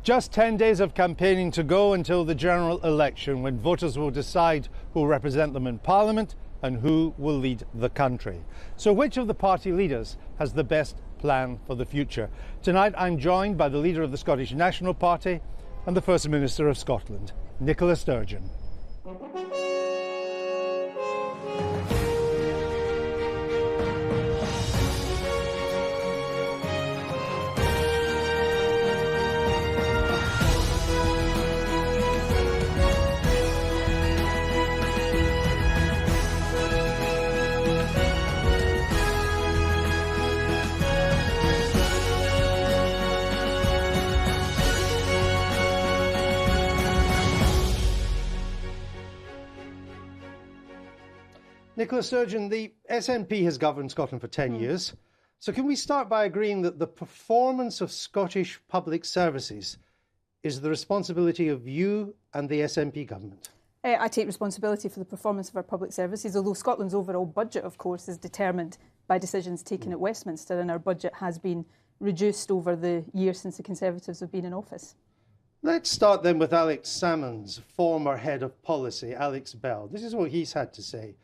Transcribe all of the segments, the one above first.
Just 10 days of campaigning to go until the general election, when voters will decide who will represent them in Parliament and who will lead the country. So which of the party leaders has the best plan for the future? Tonight I'm joined by the leader of the Scottish National Party and the First Minister of Scotland, Nicola Sturgeon. Nicola Sturgeon, the SNP has governed Scotland for 10 years. So can we start by agreeing that the performance of Scottish public services is the responsibility of you and the SNP government? I take responsibility for the performance of our public services, although Scotland's overall budget, of course, is determined by decisions taken at Westminster, and our budget has been reduced over the years since the Conservatives have been in office. Let's start then with Alex Salmond's former head of policy, Alex Bell. This is what he's had to say.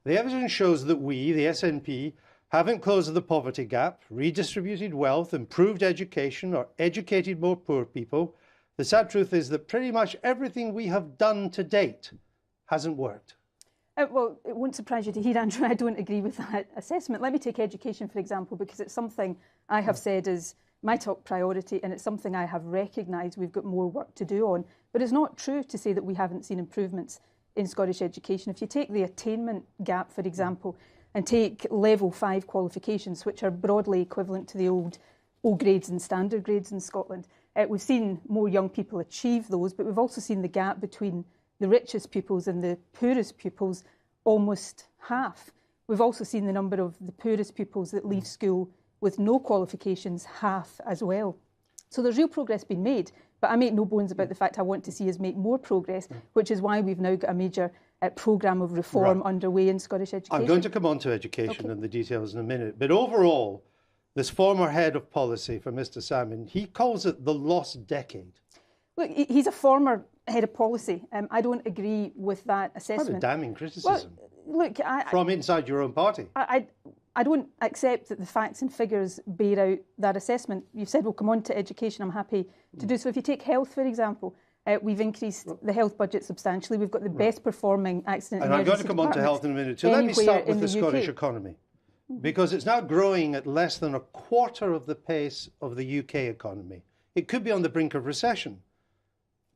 The evidence shows that we, the SNP, haven't closed the poverty gap, redistributed wealth, improved education, or educated more poor people. The sad truth is that pretty much everything we have done to date hasn't worked. Well, it won't surprise you to hear, Andrew, I don't agree with that assessment. Let me take education, for example, because it's something I have said is my top priority, and it's something I have recognised we've got more work to do on. But it's not true to say that we haven't seen improvements in Scottish education. If you take the attainment gap, for example, and take level 5 qualifications, which are broadly equivalent to the old O grades and standard grades in Scotland, we've seen more young people achieve those, but we've also seen the gap between the richest pupils and the poorest pupils almost half. We've also seen the number of the poorest pupils that leave school with no qualifications half as well. So there's real progress being made, but I make no bones about the fact I want to see us make more progress, which is why we've now got a major programme of reform underway in Scottish education. I'm going to come on to education and the details in a minute, but overall, this former head of policy for Mr Salmond, he calls it the lost decade. Look, he's a former head of policy. I don't agree with that assessment. What a damning criticism. Well, look, from inside your own party. I don't accept that the facts and figures bear out that assessment. You've said we'll come on to education. I'm happy to do so. If you take health, for example, we've increased the health budget substantially. We've got the best performing accident and emergency departments. And I'm going to come on to health in a minute too. Let me start with the Scottish economy, because it's now growing at less than a quarter of the pace of the UK economy. It could be on the brink of recession.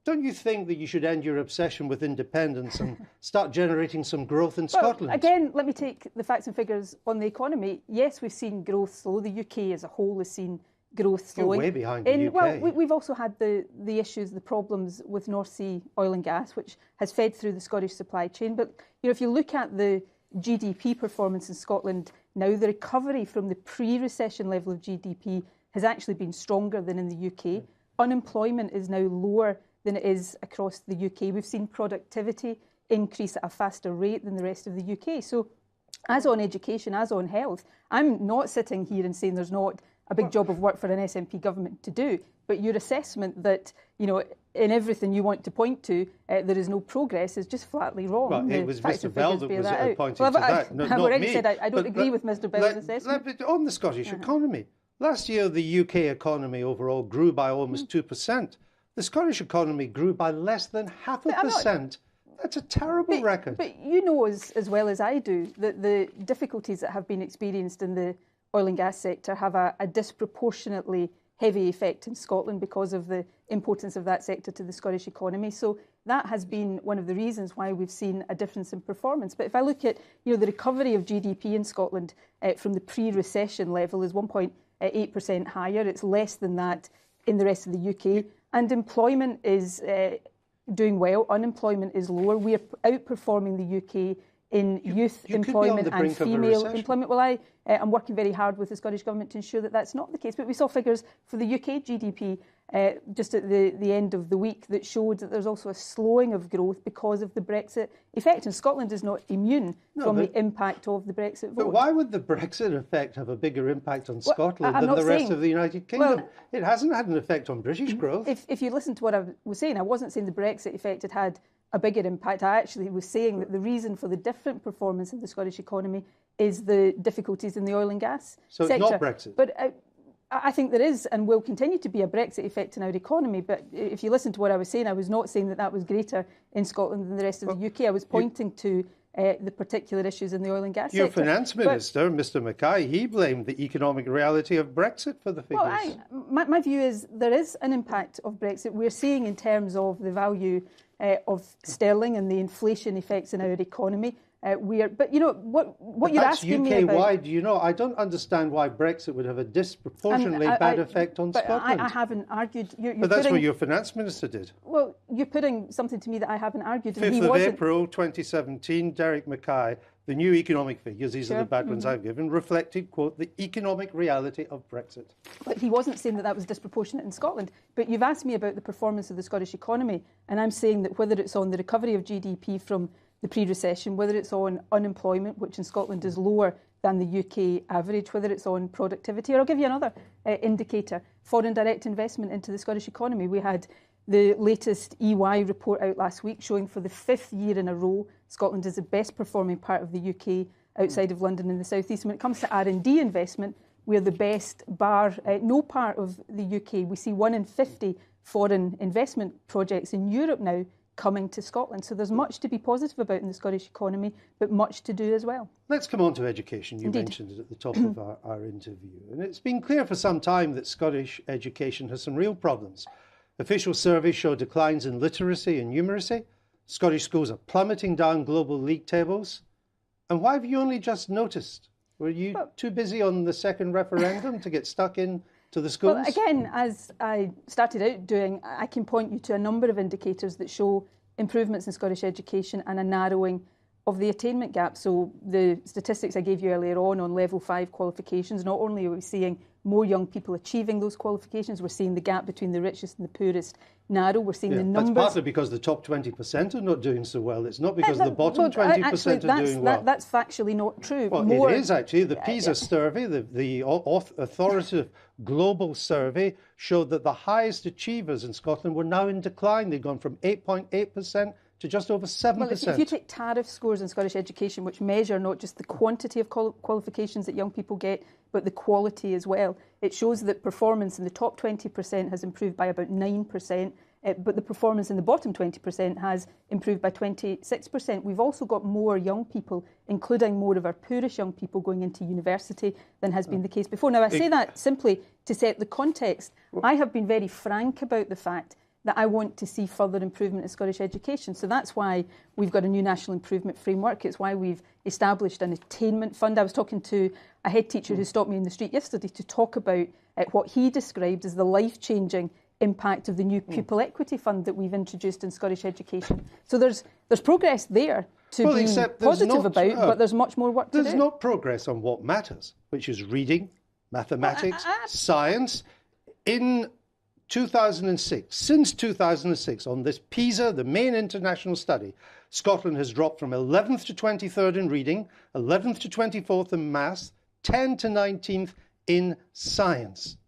Don't you think that you should end your obsession with independence and start generating some growth in Scotland? Again, let me take the facts and figures on the economy. Yes, we've seen growth slow. The UK as a whole has seen growth slowing. You're way behind the UK. Well, we've also had the issues, the problems with North Sea oil and gas, which has fed through the Scottish supply chain. But if you look at the GDP performance in Scotland now, the recovery from the pre-recession level of GDP has actually been stronger than in the UK. Unemployment is now lower than it is across the UK. We've seen productivity increase at a faster rate than the rest of the UK. So as on education, as on health, I'm not sitting here and saying there's not a big job of work for an SNP government to do, but your assessment that, in everything you want to point to, there is no progress is just flatly wrong. Well, it was Mr Bell that was pointing to that, I've already said I don't agree with Mr Bell's assessment. On the Scottish economy, last year the UK economy overall grew by almost 2%. The Scottish economy grew by less than 0.5%. That's a terrible record. But you know as well as I do that the difficulties that have been experienced in the oil and gas sector have a disproportionately heavy effect in Scotland because of the importance of that sector to the Scottish economy. So that has been one of the reasons why we've seen a difference in performance. But if I look at the recovery of GDP in Scotland from the pre-recession level is 1.8% higher. It's less than that in the rest of the UK. And employment is doing well. Unemployment is lower. We are outperforming the UK in youth employment and female employment. Well, I'm working very hard with the Scottish Government to ensure that that's not the case. But we saw figures for the UK GDP just at the end of the week that showed that there's also a slowing of growth because of the Brexit effect. And Scotland is not immune from the impact of the Brexit vote. But why would the Brexit effect have a bigger impact on Scotland than the rest of the United Kingdom? Well, it hasn't had an effect on British growth. If you listen to what I was saying, I wasn't saying the Brexit effect had a bigger impact. I actually was saying that the reason for the different performance of the Scottish economy is the difficulties in the oil and gas sector. So it's not Brexit? But I think there is and will continue to be a Brexit effect in our economy. But if you listen to what I was saying, I was not saying that that was greater in Scotland than the rest of the UK. I was pointing to the particular issues in the oil and gas Your sector. finance minister, Mr Mackay, he blamed the economic reality of Brexit for the figures. Well, my view is there is an impact of Brexit. We're seeing in terms of the value of sterling and the inflation effects in our economy. But you know what you're asking me about. That's UK-wide. You know, I don't understand why Brexit would have a disproportionately bad effect on Scotland. I haven't argued. But that's what your finance minister did. Well, you're putting something to me that I haven't argued. 5th of April 2017, Derek Mackay, the new economic figures, these are the bad ones I've given, reflected, quote, the economic reality of Brexit. But he wasn't saying that that was disproportionate in Scotland. But you've asked me about the performance of the Scottish economy, and I'm saying that whether it's on the recovery of GDP from the pre-recession, whether it's on unemployment, which in Scotland is lower than the UK average, whether it's on productivity, or I'll give you another indicator, foreign direct investment into the Scottish economy. We had the latest EY report out last week showing for the 5th year in a row, Scotland is the best performing part of the UK outside of London and the South East. When it comes to R&D investment, we're the best bar no part of the UK. We see 1 in 50 foreign investment projects in Europe now coming to Scotland. So there's much to be positive about in the Scottish economy, but much to do as well. Let's come on to education. You mentioned it at the top of our interview. And it's been clear for some time that Scottish education has some real problems. Official surveys show declines in literacy and numeracy. Scottish schools are plummeting down global league tables. And why have you only just noticed? Were you too busy on the second referendum to get stuck in to the schools? Well, again, as I started out doing, I can point you to a number of indicators that show improvements in Scottish education and a narrowing of the attainment gap. So the statistics I gave you earlier on level 5 qualifications, not only are we seeing more young people achieving those qualifications, we're seeing the gap between the richest and the poorest narrow. We're seeing the numbers. That's partly because the top 20% are not doing so well. It's not because the bottom 20% are doing well. That's factually not true. Well, it is actually. The PISA survey, the authoritative global survey, showed that the highest achievers in Scotland were now in decline. They'd gone from 8.8% to just over 7%. Well, if you take tariff scores in Scottish education, which measure not just the quantity of qualifications that young people get, but the quality as well, it shows that performance in the top 20% has improved by about 9%, but the performance in the bottom 20% has improved by 26%. We've also got more young people, including more of our poorest young people, going into university than has been the case before. Now, I say that simply to set the context. I have been very frank about the fact that I want to see further improvement in Scottish education. So that's why we've got a new national improvement framework. It's why we've established an attainment fund. I was talking to a head teacher who stopped me in the street yesterday to talk about what he described as the life-changing impact of the new pupil equity fund that we've introduced in Scottish education. So there's progress there to be positive about, but there's much more work to do. There's not progress on what matters, which is reading, mathematics, science. In 2006, since 2006, on this PISA, the main international study, Scotland has dropped from 11th to 23rd in reading, 11th to 24th in maths, 10th to 19th in science.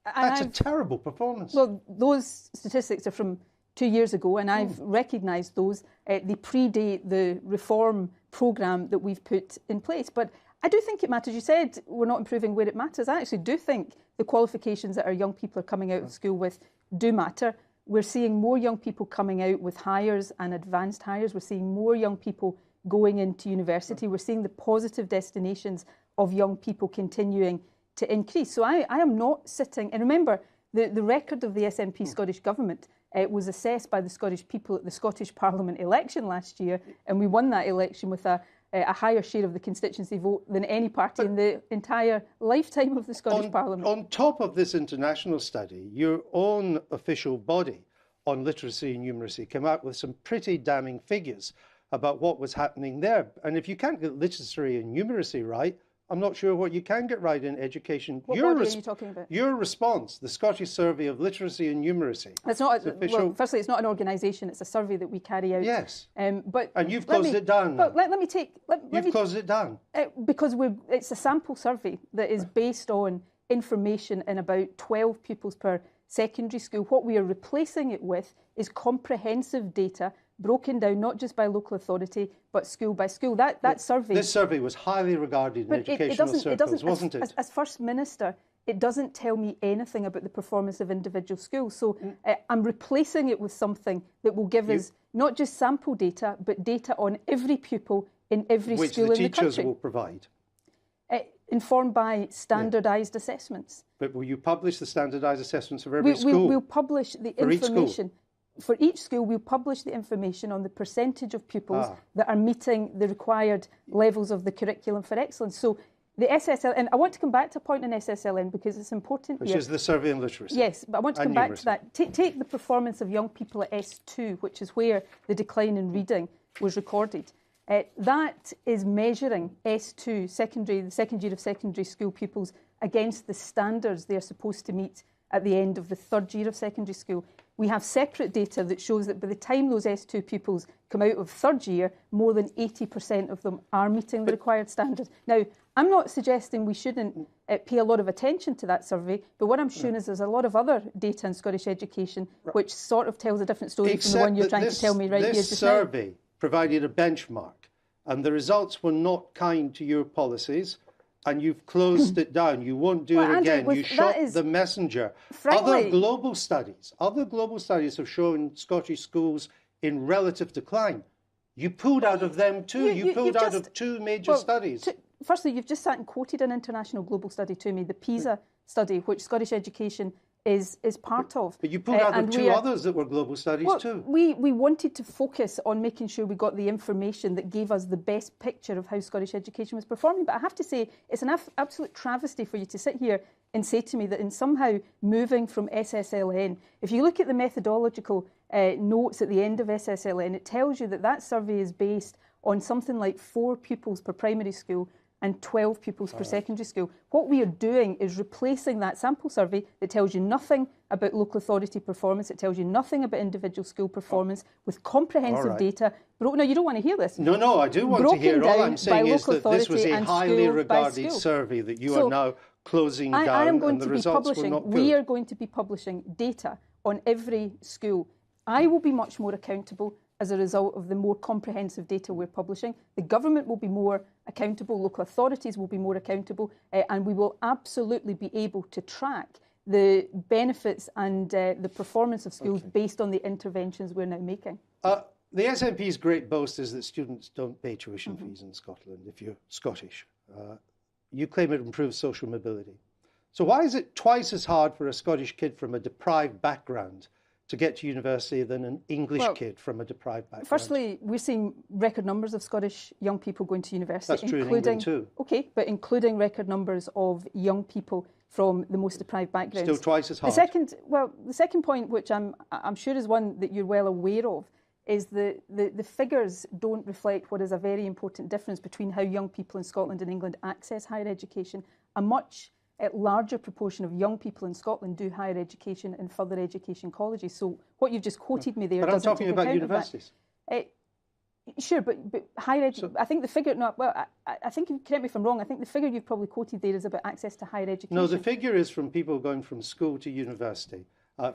That's a terrible performance. Well, those statistics are from 2 years ago, and I've recognised those. They predate the reform programme that we've put in place. But I do think it matters. You said we're not improving where it matters. I actually do think the qualifications that our young people are coming out of school with do matter. We're seeing more young people coming out with hires and advanced hires. We're seeing more young people going into university. We're seeing the positive destinations of young people continuing to increase. So I am not sitting... And remember, the record of the SNP Scottish Government was assessed by the Scottish people at the Scottish Parliament election last year, and we won that election with a higher share of the constituency vote than any party in the entire lifetime of the Scottish Parliament. On top of this international study, your own official body on literacy and numeracy came out with some pretty damning figures. about what was happening there. And if you can't get literacy and numeracy right, I'm not sure what you can get right in education. What body are you talking about? Your response, the Scottish Survey of Literacy and Numeracy. It's not. Well, firstly, it's not an organisation. It's a survey that we carry out. Yes. And you've closed it down. But let me take. You've closed it down because it's a sample survey that is based on information in about 12 pupils per secondary school. What we are replacing it with is comprehensive data broken down not just by local authority but school by school. That survey. This survey was highly regarded in educational circles, wasn't it? As First Minister, it doesn't tell me anything about the performance of individual schools. So I'm replacing it with something that will give us not just sample data but data on every pupil in every school in the country. Which the teachers will provide. Informed by standardised assessments. But will you publish the standardised assessments of every school? We'll publish the information. For each school, we'll publish the information on the percentage of pupils that are meeting the required levels of the curriculum for excellence. So the SSL, and I want to come back to a point on SSLN because it's important Which is the survey in literacy. Yes, but I want to come back to that. Take the performance of young people at S2, which is where the decline in reading was recorded. That is measuring S2, the second year of secondary school pupils, against the standards they're supposed to meet at the end of the third year of secondary school. We have separate data that shows that by the time those S2 pupils come out of third year, more than 80% of them are meeting the required standards. Now, I'm not suggesting we shouldn't pay a lot of attention to that survey, but what I'm showing is there's a lot of other data in Scottish education which sort of tells a different story from the one you're trying to tell me right here just now. This survey provided a benchmark, and the results were not kind to your policies, and you've closed it down. You won't do it again. You shot the messenger. Frankly, other global studies have shown Scottish schools in relative decline. You pulled out of them too. You pulled out of two major studies. Firstly, you've just sat and quoted an international global study to me, the PISA study, which Scottish education is part of. But you pulled out of two others that were global studies too. We wanted to focus on making sure we got the information that gave us the best picture of how Scottish education was performing. But I have to say, it's an absolute travesty for you to sit here and say to me that in somehow moving from SSLN, if you look at the methodological notes at the end of SSLN, it tells you that that survey is based on something like 4 pupils per primary school and 12 pupils per secondary school. What we are doing is replacing that sample survey that tells you nothing about local authority performance, it tells you nothing about individual school performance, with comprehensive data. Now, you don't want to hear this. No, I do want to hear it. All I'm saying is that this was a highly regarded survey that you are now closing down, I am going and to the be results publishing, were not good. we are going to be publishing data on every school. I will be much more accountable as a result of the more comprehensive data we're publishing. The government will be more accountable, local authorities will be more accountable, and we will absolutely be able to track the benefits and the performance of schools based on the interventions we're now making. The SNP's great boast is that students don't pay tuition fees in Scotland if you're Scottish. You claim it improves social mobility. So why is it twice as hard for a Scottish kid from a deprived background to get to university than an English kid from a deprived background? Firstly, we're seeing record numbers of Scottish young people going to university. That's true in England too. Okay, but including record numbers of young people from the most deprived backgrounds. Still twice as hard. The second point, which I'm sure is one that you're well aware of, is the figures don't reflect what is a very important difference between how young people in Scotland and England access higher education. A much larger proportion of young people in Scotland do higher education in further education colleges. So what you've just quoted me there but I'm doesn't talking take about account universities. Of that. Sure, but higher education, I think the figure, I think, correct me if I'm wrong, I think the figure you've probably quoted there is about access to higher education. No, the figure is from people going from school to university.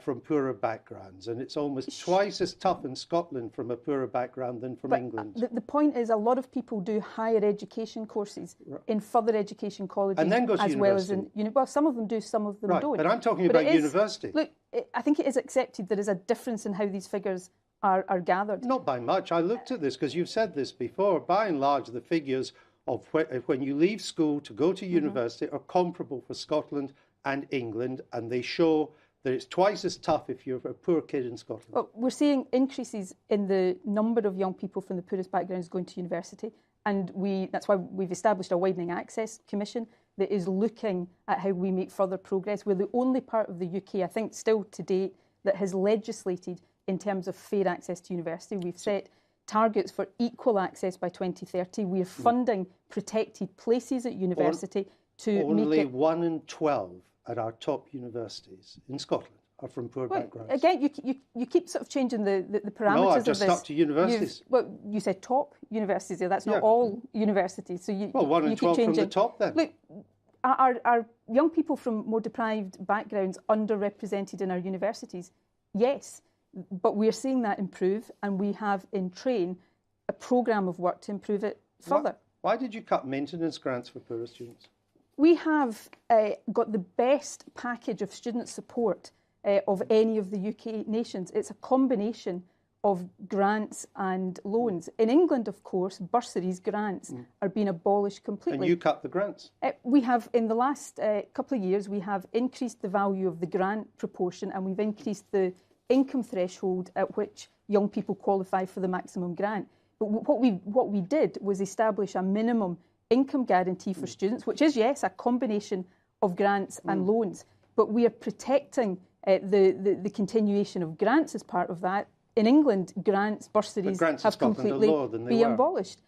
From poorer backgrounds, and it's almost twice as tough in Scotland from a poorer background than from England. The point is, a lot of people do higher education courses in further education colleges, and then go to as university. Well as in well, some of them do, some of them don't. But I'm talking about university. Look, I think it is accepted there is a difference in how these figures are gathered. Not by much. I looked at this because you've said this before. By and large, the figures of when you leave school to go to university are comparable for Scotland and England, and they show that it's twice as tough if you're a poor kid in Scotland. Well, we're seeing increases in the number of young people from the poorest backgrounds going to university, and that's why we've established a Widening Access Commission that is looking at how we make further progress. We're the only part of the UK, I think still to date, that has legislated in terms of fair access to university. We've set targets for equal access by 2030. We're funding protected places at university to make Only it... 1 in 12 at our top universities in Scotland are from poor backgrounds. Again, you keep sort of changing the parameters No, I've of just this. stuck to universities. You said top universities there. That's not all universities. So you 1 in 12 from the top then. Look, are young people from more deprived backgrounds underrepresented in our universities? Yes, but we're seeing that improve, and we have in train a programme of work to improve it further. Why did you cut maintenance grants for poorer students? We have got the best package of student support of any of the UK nations. It's a combination of grants and loans. In England, of course, bursaries, grants, are being abolished completely. And you cut the grants? We have, in the last couple of years, we have increased the value of the grant proportion, and we've increased the income threshold at which young people qualify for the maximum grant. But what we did was establish a minimum income guarantee for students, which is, yes, a combination of grants and loans. But we are protecting the continuation of grants as part of that. In England, grants, bursaries have completely been abolished.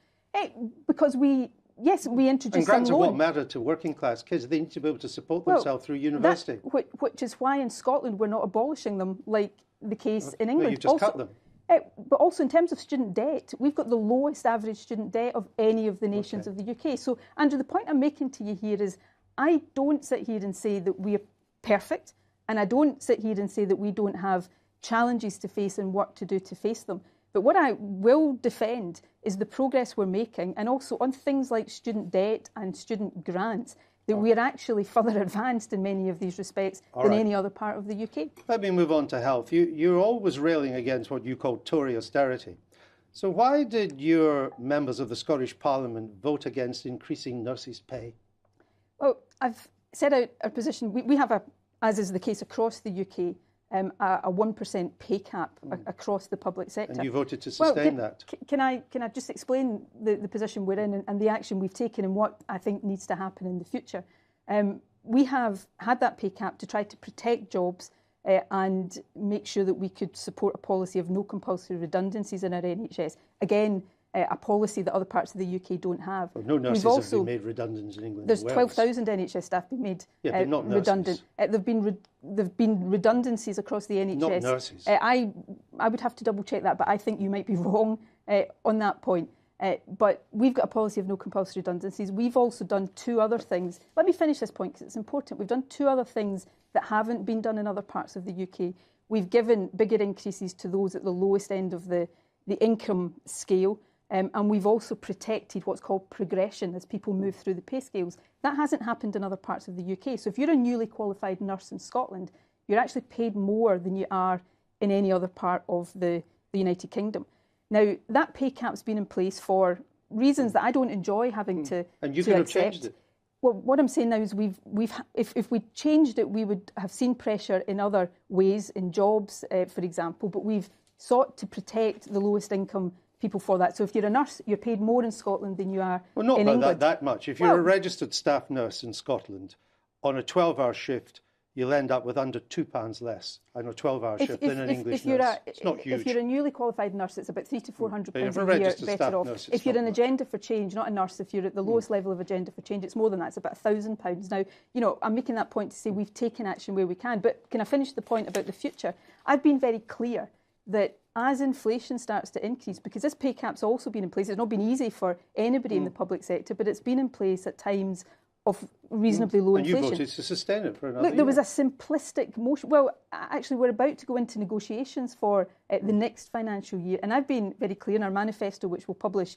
Because we introduced and grants some are what matter to working class kids. They need to be able to support themselves through university. Which is why in Scotland we're not abolishing them like the case in England. No, you've just cut them. But also in terms of student debt, we've got the lowest average student debt of any of the nations of the UK. So, Andrew, the point I'm making to you here is I don't sit here and say that we're perfect, and I don't sit here and say that we don't have challenges to face and work to do to face them. But what I will defend is the progress we're making, and also on things like student debt and student grants, that we're actually further advanced in many of these respects than any other part of the UK. Let me move on to health. You're always railing against what you call Tory austerity. So why did your members of the Scottish Parliament vote against increasing nurses' pay? Well, I've set out our position. We have, as is the case across the UK, a 1% pay cap across the public sector. And you voted to sustain that. Can I just explain the position we're in and the action we've taken and what I think needs to happen in the future? We have had that pay cap to try to protect jobs and make sure that we could support a policy of no compulsory redundancies in our NHS. Again, a policy that other parts of the UK don't have. Well, no nurses have been made redundant in England. There's 12,000 NHS staff being made but not redundant. There've been redundancies across the NHS. Not nurses. I would have to double check that, but I think you might be wrong on that point. But we've got a policy of no compulsory redundancies. We've also done two other things. Let me finish this point because it's important. We've done two other things that haven't been done in other parts of the UK. We've given bigger increases to those at the lowest end of the income scale. And we've also protected what's called progression as people move through the pay scales. That hasn't happened in other parts of the UK. So if you're a newly qualified nurse in Scotland, you're actually paid more than you are in any other part of the United Kingdom. Now, that pay cap's been in place for reasons that I don't enjoy having to accept. And you could have changed it. Well, what I'm saying now is if we changed it, we would have seen pressure in other ways, in jobs, for example, but we've sought to protect the lowest income people for that. So if you're a nurse, you're paid more in Scotland than you are in England. Well, not that much. If you're a registered staff nurse in Scotland, on a 12-hour shift, you'll end up with under £2 less on a 12-hour shift than an English nurse. It's not huge. If you're a newly qualified nurse, it's about £300 to £400 a year better off. If you're an agenda for change, not a nurse, if you're at the lowest level of agenda for change, it's more than that. It's about £1,000. Now, I'm making that point to say we've taken action where we can. But can I finish the point about the future? I've been very clear that as inflation starts to increase, because this pay cap's also been in place, it's not been easy for anybody in the public sector, but it's been in place at times of reasonably low inflation. And you voted to sustain it for another year. Look, there was a simplistic motion. Well, actually, we're about to go into negotiations for the next financial year, and I've been very clear in our manifesto, which we'll publish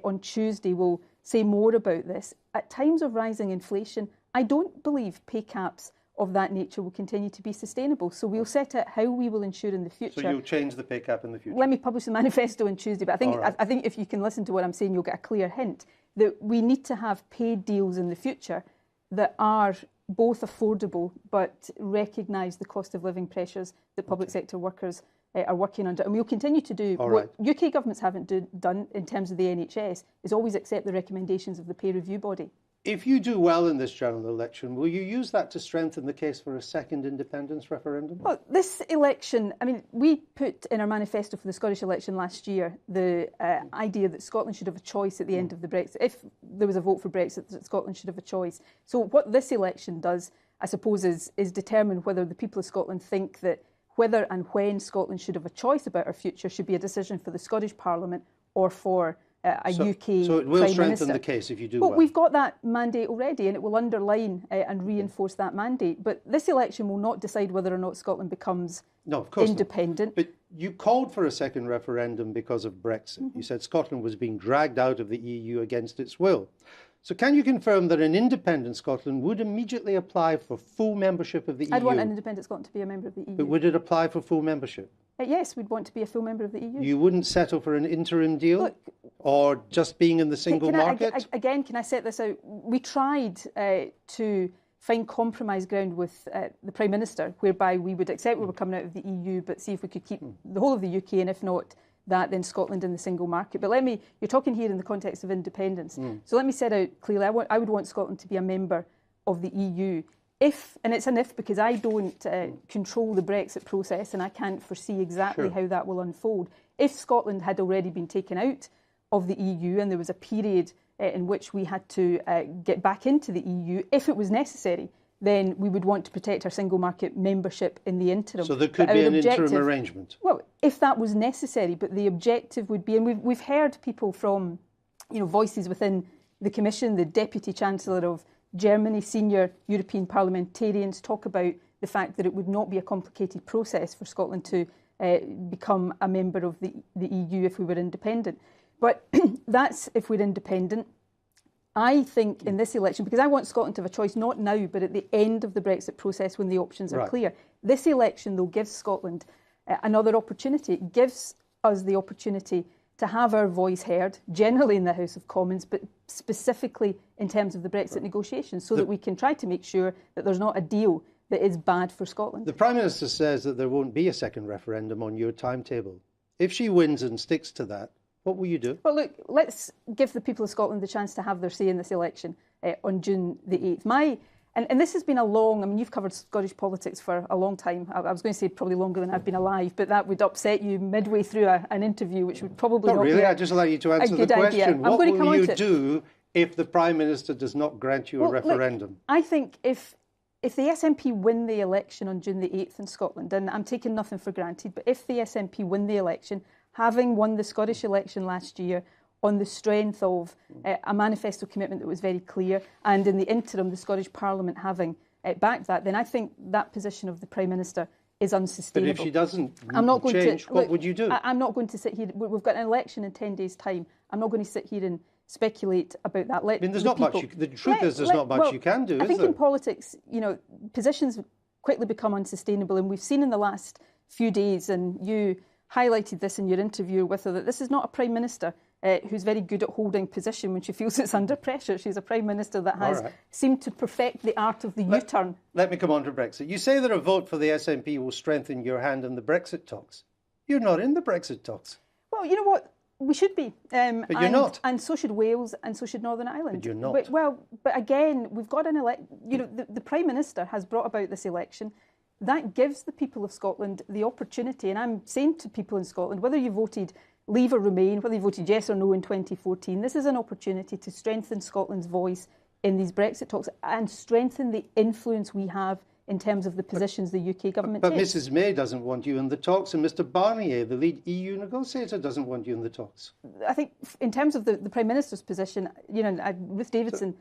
on Tuesday, will say more about this. At times of rising inflation, I don't believe pay caps of that nature will continue to be sustainable. So we'll set out how we will ensure in the future. So you'll change the pay cap in the future? Let me publish the manifesto on Tuesday, but I think if you can listen to what I'm saying, you'll get a clear hint that we need to have paid deals in the future that are both affordable but recognise the cost of living pressures that public sector workers are working under. And we'll continue to do what UK governments haven't done in terms of the NHS is always accept the recommendations of the peer review body. If you do well in this general election, will you use that to strengthen the case for a second independence referendum? Well, this election, I mean, we put in our manifesto for the Scottish election last year the idea that Scotland should have a choice at the end of the Brexit. If there was a vote for Brexit, that Scotland should have a choice. So what this election does, I suppose, is determine whether the people of Scotland think that whether and when Scotland should have a choice about our future should be a decision for the Scottish Parliament or for UK So it will Prime strengthen Minister. the case if you do well. well. We've got that mandate already, and it will underline and reinforce that mandate. But this election will not decide whether or not Scotland becomes independent. But you called for a second referendum because of Brexit. You said Scotland was being dragged out of the EU against its will. So can you confirm that an independent Scotland would immediately apply for full membership of the EU? I'd want an independent Scotland to be a member of the EU. But would it apply for full membership? Yes, we'd want to be a full member of the EU. You wouldn't settle for an interim deal? Look, or just being in the single market? Again, can I set this out? We tried to find compromise ground with the Prime Minister, whereby we would accept we were coming out of the EU, but see if we could keep the whole of the UK, and if not that, then Scotland in the single market. But you're talking here in the context of independence. So let me set out clearly, I would want Scotland to be a member of the EU. If, and it's an if because I don't control the Brexit process and I can't foresee exactly how that will unfold. If Scotland had already been taken out of the EU and there was a period in which we had to get back into the EU, if it was necessary, then we would want to protect our single market membership in the interim. So there could be an interim arrangement? Well, if that was necessary, but the objective would be, and we've heard people from, voices within the Commission, the Deputy Chancellor of Germany, senior European parliamentarians talk about the fact that it would not be a complicated process for Scotland to become a member of the EU if we were independent. But that's if we're independent. I think in this election, because I want Scotland to have a choice, not now, but at the end of the Brexit process when the options are clear. This election, though, gives Scotland another opportunity. It gives us the opportunity to have our voice heard, generally in the House of Commons, but specifically in terms of the Brexit negotiations, so that we can try to make sure that there's not a deal that is bad for Scotland. The Prime Minister says that there won't be a second referendum on your timetable. If she wins and sticks to that, what will you do? Well, look, let's give the people of Scotland the chance to have their say in this election on June the 8th. And this has been you've covered Scottish politics for a long time. I was going to say probably longer than I've been alive, but that would upset you midway through an interview, which would probably not really. be I just allow you to answer the question. What will you do if the Prime Minister does not grant you a referendum? Look, I think if the SNP win the election on June the 8th in Scotland, and I'm taking nothing for granted, but if the SNP win the election, having won the Scottish election last year on the strength of a manifesto commitment that was very clear, and in the interim the Scottish Parliament having backed that, then I think that position of the Prime Minister is unsustainable. But if she doesn't change, what would you do? I'm not going to sit here. We've got an election in 10 days' time. I'm not going to sit here and speculate about that. There's not much. The truth is, there's not much you can do. I think in politics, positions quickly become unsustainable, and we've seen in the last few days, and you highlighted this in your interview with her, that this is not a Prime Minister who's very good at holding position when she feels it's under pressure. She's a Prime Minister that has seemed to perfect the art of the U-turn. Let me come on to Brexit. You say that a vote for the SNP will strengthen your hand in the Brexit talks. You're not in the Brexit talks. Well, you know what? We should be. But you're not. And so should Wales, and so should Northern Ireland. But you're not. But again, we've got an election. The Prime Minister has brought about this election. That gives the people of Scotland the opportunity, and I'm saying to people in Scotland, whether you voted Leave or Remain, whether you voted yes or no in 2014, this is an opportunity to strengthen Scotland's voice in these Brexit talks and strengthen the influence we have in terms of the positions the UK government takes. But Mrs May doesn't want you in the talks, and Mr Barnier, the lead EU negotiator, doesn't want you in the talks. I think in terms of the Prime Minister's position, Ruth Davidson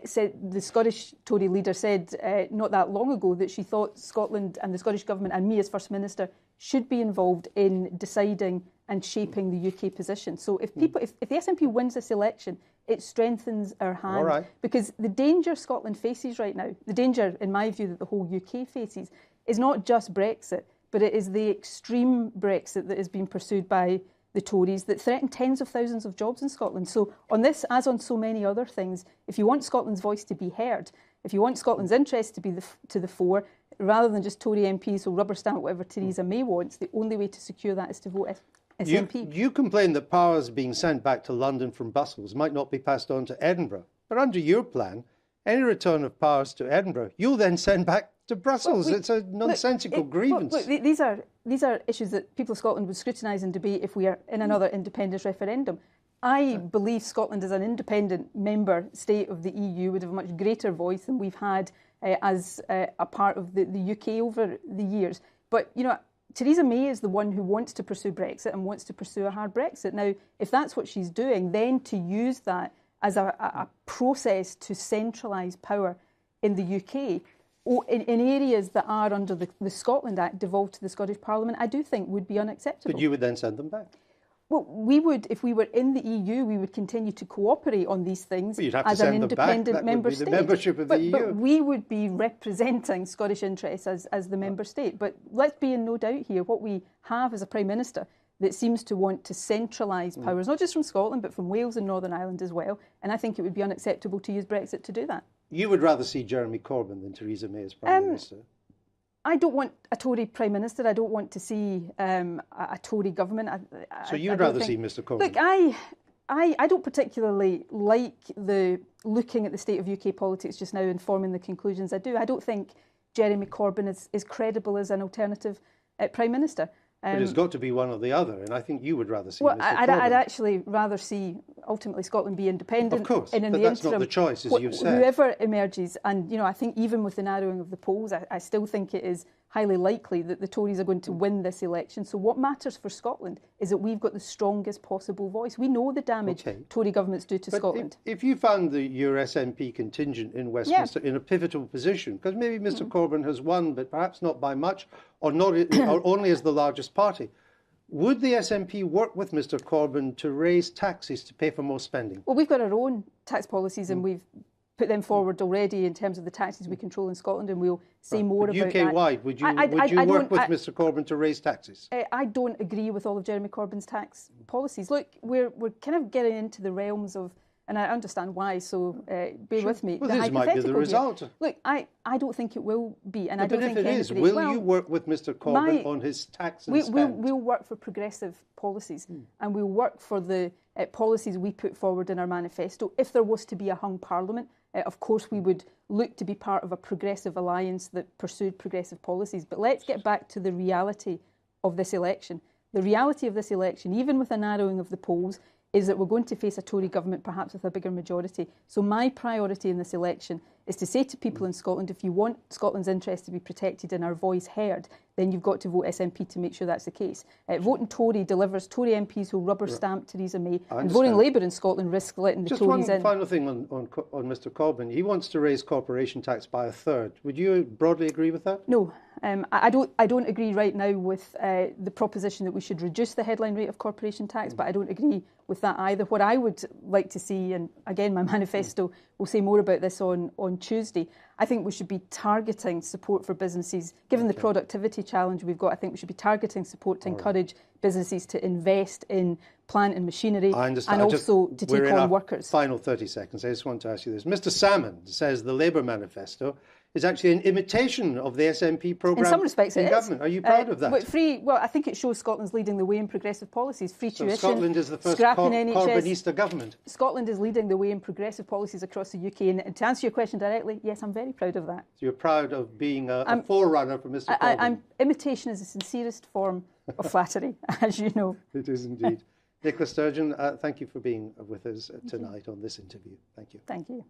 said, the Scottish Tory leader said not that long ago that she thought Scotland and the Scottish Government and me as First Minister should be involved in deciding and shaping the UK position. So if the SNP wins this election, it strengthens our hand. Because the danger Scotland faces right now, the danger, in my view, that the whole UK faces, is not just Brexit, but it is the extreme Brexit that is being pursued by the Tories that threaten tens of thousands of jobs in Scotland. So on this, as on so many other things, if you want Scotland's voice to be heard, if you want Scotland's interest to be to the fore, rather than just Tory MPs who rubber stamp whatever Theresa May wants, the only way to secure that is to vote SNP. You complain that powers being sent back to London from Brussels might not be passed on to Edinburgh. But under your plan, any return of powers to Edinburgh, you'll then send back to Brussels. It's a nonsensical grievance. Look, these are issues that people of Scotland would scrutinise and debate if we are in another independence referendum. I believe Scotland as an independent member state of the EU would have a much greater voice than we've had as a part of the UK over the years. But, you know, Theresa May is the one who wants to pursue Brexit and wants to pursue a hard Brexit. Now, if that's what she's doing, then to use that as a process to centralise power in the UK, in areas that are under the Scotland Act devolved to the Scottish Parliament, I do think would be unacceptable. But you would then send them back? Well, we would, if we were in the EU, we would continue to cooperate on these things as an independent member state. The membership of the EU. But we would be representing Scottish interests as the member state. But let's be in no doubt here, what we have is a Prime Minister that seems to want to centralise powers, not just from Scotland, but from Wales and Northern Ireland as well. And I think it would be unacceptable to use Brexit to do that. You would rather see Jeremy Corbyn than Theresa May as Prime Minister? I don't want a Tory Prime Minister. I don't want to see a Tory government. So you'd rather see Mr Corbyn? Look, I don't particularly like the looking at the state of UK politics just now and forming the conclusions I do. I don't think Jeremy Corbyn is credible as an alternative Prime Minister. But it's got to be one or the other, and I think you would rather see Mr Corbyn. I'd actually rather see, ultimately, Scotland be independent. Of course, and in but the that's interim, not the choice, as you've said. Whoever emerges, and, you know, I think even with the narrowing of the polls, I still think it is highly likely that the Tories are going to win this election. So what matters for Scotland is that we've got the strongest possible voice. We know the damage Tory governments do to Scotland. If you found your SNP contingent in Westminster in a pivotal position, because maybe Mr Corbyn has won, but perhaps not by much, or not, or only as the largest party, would the SNP work with Mr Corbyn to raise taxes to pay for more spending? Well, we've got our own tax policies and we've put them forward already in terms of the taxes we control in Scotland, and we'll say more about that. UK-wide, would you work with Mr Corbyn to raise taxes? I don't agree with all of Jeremy Corbyn's tax policies. Look, we're kind of getting into the realms of, and I understand why, so bear with me. Well, this might be the result. Here. Look, I don't think it will be, and I don't think if it is. Will you work with Mr Corbyn on his tax and spend? We'll work for progressive policies, and we'll work for the policies we put forward in our manifesto. If there was to be a hung parliament, of course we would look to be part of a progressive alliance that pursued progressive policies. But let's get back to the reality of this election. The reality of this election, even with a narrowing of the polls, is that we're going to face a Tory government, perhaps with a bigger majority. So my priority in this election is to say to people in Scotland, if you want Scotland's interests to be protected and our voice heard, then you've got to vote SNP to make sure that's the case. Voting Tory delivers Tory MPs who rubber stamp Theresa May, and voting Labour in Scotland risks letting the Tories in. Just one final thing on Mr Corbyn. He wants to raise corporation tax by a third. Would you broadly agree with that? No. I don't agree right now with the proposition that we should reduce the headline rate of corporation tax, but I don't agree with that either. What I would like to see, and again my manifesto will say more about this on Tuesday, I think we should be targeting support for businesses. Given the productivity challenge we've got, I think we should be targeting support to encourage businesses to invest in plant and machinery, and also to take on workers. Final 30 seconds. I just want to ask you this. Mr Salmond says the Labour manifesto is actually an imitation of the SNP programme in some respects in government. Are you proud of that? Well, I think it shows Scotland's leading the way in progressive policies. Free tuition, Scotland is the first NHS. Corbynista government. Scotland is leading the way in progressive policies across the UK. And to answer your question directly, yes, I'm very proud of that. So you're proud of being a forerunner for Mr Corbyn? Imitation is the sincerest form of flattery, as you know. It is indeed. Nicola Sturgeon, thank you for being with us tonight on this interview. Thank you. Thank you.